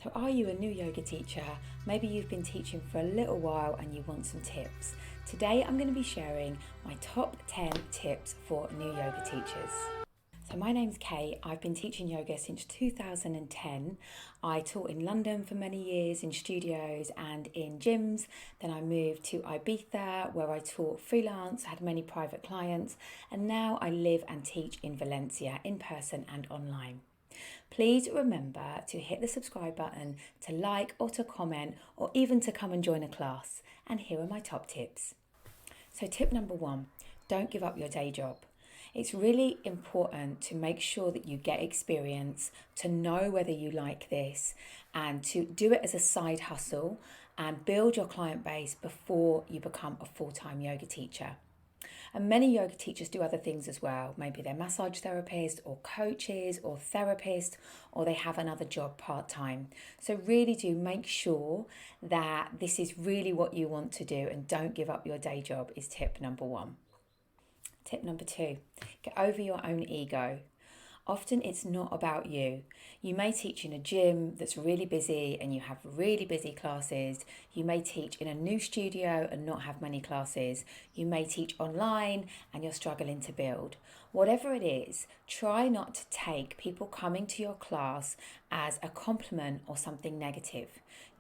So are you a new yoga teacher? Maybe you've been teaching for a little while and you want some tips. Today I'm going to be sharing my top 10 tips for new yoga teachers. So my name's Kate. I've been teaching yoga since 2010. I taught in London for many years in studios and in gyms. Then I moved to Ibiza where I taught freelance, had many private clients, and now I live and teach in Valencia in person and online. Please remember to hit the subscribe button, to like or to comment, or even to come and join a class. And here are my top tips. So tip number 1, don't give up your day job. It's really important to make sure that you get experience, to know whether you like this, and to do it as a side hustle and build your client base before you become a full-time yoga teacher. And many yoga teachers do other things as well. Maybe they're massage therapists or coaches or therapists, or they have another job part-time. So really do make sure that this is really what you want to do and don't give up your day job is tip number 1. Tip number 2, get over your own ego. Often it's not about you. You may teach in a gym that's really busy and you have really busy classes. You may teach in a new studio and not have many classes. You may teach online and you're struggling to build. Whatever it is, try not to take people coming to your class as a compliment or something negative.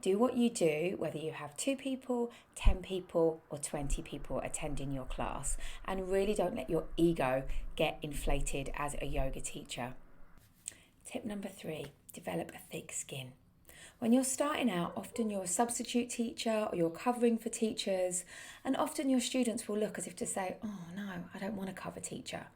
Do what you do, whether you have 2 people, 10 people, or 20 people attending your class, and really don't let your ego get inflated as a yoga teacher. Tip number 3, develop a thick skin. When you're starting out, often you're a substitute teacher or you're covering for teachers, and often your students will look as if to say, oh no, I don't want a cover teacher.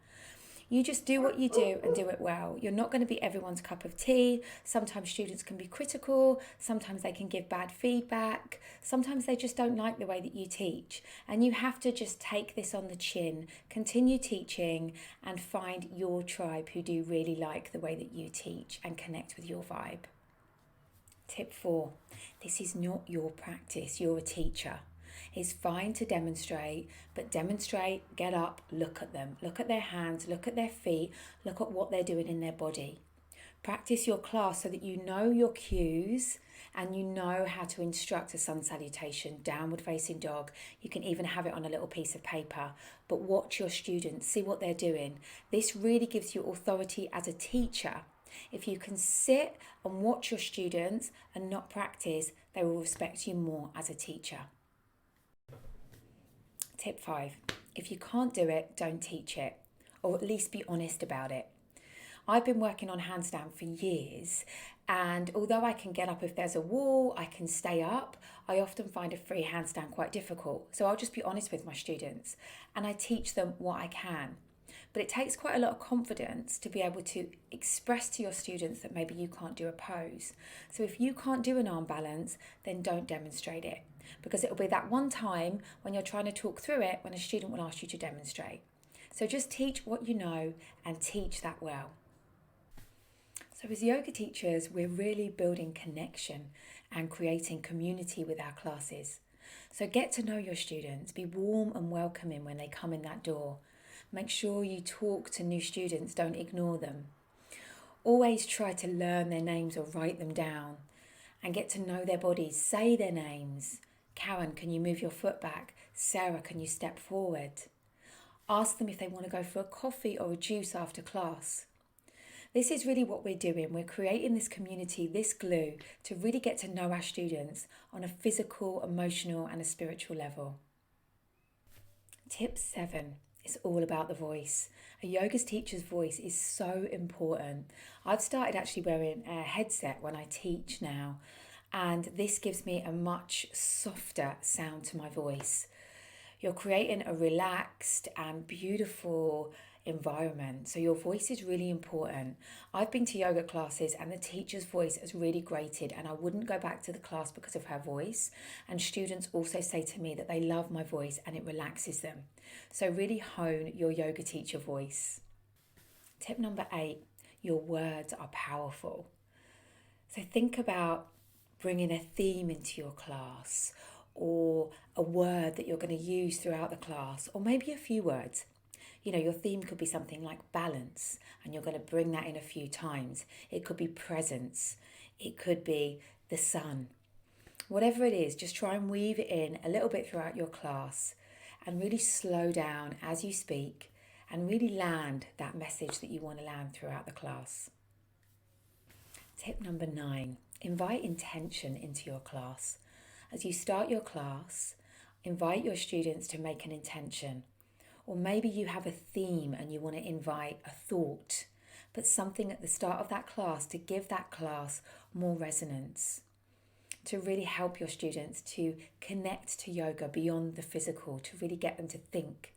You just do what you do and do it well. You're not going to be everyone's cup of tea. Sometimes students can be critical. Sometimes they can give bad feedback. Sometimes they just don't like the way that you teach. And you have to just take this on the chin, continue teaching, and find your tribe who do really like the way that you teach and connect with your vibe. Tip 4, this is not your practice. You're a teacher. It's fine to demonstrate, but demonstrate, get up, look at them. Look at their hands, look at their feet, look at what they're doing in their body. Practice your class so that you know your cues and you know how to instruct a sun salutation, downward facing dog. You can even have it on a little piece of paper, but watch your students, see what they're doing. This really gives you authority as a teacher. If you can sit and watch your students and not practice, they will respect you more as a teacher. Tip 5, if you can't do it, don't teach it, or at least be honest about it. I've been working on handstand for years, and although I can get up if there's a wall, I can stay up, I often find a free handstand quite difficult. So I'll just be honest with my students and I teach them what I can. But it takes quite a lot of confidence to be able to express to your students that maybe you can't do a pose. So if you can't do an arm balance, then don't demonstrate it, because it'll be that one time when you're trying to talk through it when a student will ask you to demonstrate. So just teach what you know and teach that well. So as yoga teachers, we're really building connection and creating community with our classes. So get to know your students, be warm and welcoming when they come in that door. Make sure you talk to new students, don't ignore them. Always try to learn their names or write them down and get to know their bodies. Say their names. Karen, can you move your foot back? Sarah, can you step forward? Ask them if they want to go for a coffee or a juice after class. This is really what we're doing. We're creating this community, this glue, to really get to know our students on a physical, emotional, and a spiritual level. Tip 7. It's all about the voice. A yoga teacher's voice is so important. I've started actually wearing a headset when I teach now, and this gives me a much softer sound to my voice. You're creating a relaxed and beautiful environment, so your voice is really important. I've been to yoga classes and the teacher's voice has really grated, and I wouldn't go back to the class because of her voice. And students also say to me that they love my voice and it relaxes them. So really hone your yoga teacher voice. Tip number 8, your words are powerful. So think about bringing a theme into your class, or a word that you're going to use throughout the class, or maybe a few words. You know, your theme could be something like balance, and you're going to bring that in a few times. It could be presence. It could be the sun. Whatever it is, just try and weave it in a little bit throughout your class and really slow down as you speak and really land that message that you want to land throughout the class. Tip number 9, invite intention into your class. As you start your class, invite your students to make an intention. Or maybe you have a theme and you want to invite a thought, but something at the start of that class to give that class more resonance, to really help your students to connect to yoga beyond the physical, to really get them to think.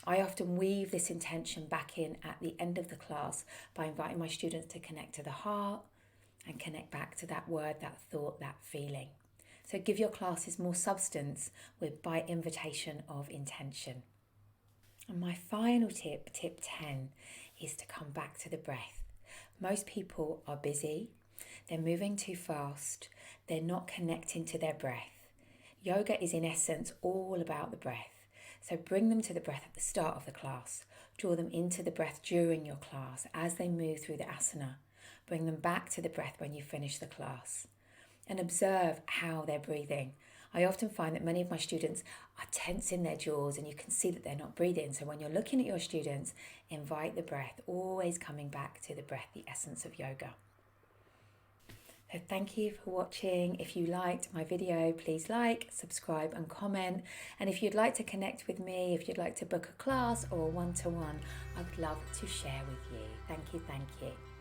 I often weave this intention back in at the end of the class by inviting my students to connect to the heart and connect back to that word, that thought, that feeling. So give your classes more substance by invitation of intention. And my final tip, tip 10, is to come back to the breath. Most people are busy, they're moving too fast, they're not connecting to their breath. Yoga is in essence all about the breath. So bring them to the breath at the start of the class. Draw them into the breath during your class as they move through the asana. Bring them back to the breath when you finish the class. And observe how they're breathing. I often find that many of my students are tensing their jaws and you can see that they're not breathing. So when you're looking at your students, invite the breath, always coming back to the breath, the essence of yoga. So thank you for watching. If you liked my video, please like, subscribe and comment. And if you'd like to connect with me, if you'd like to book a class or a one-to-one, I would love to share with you. Thank you, thank you.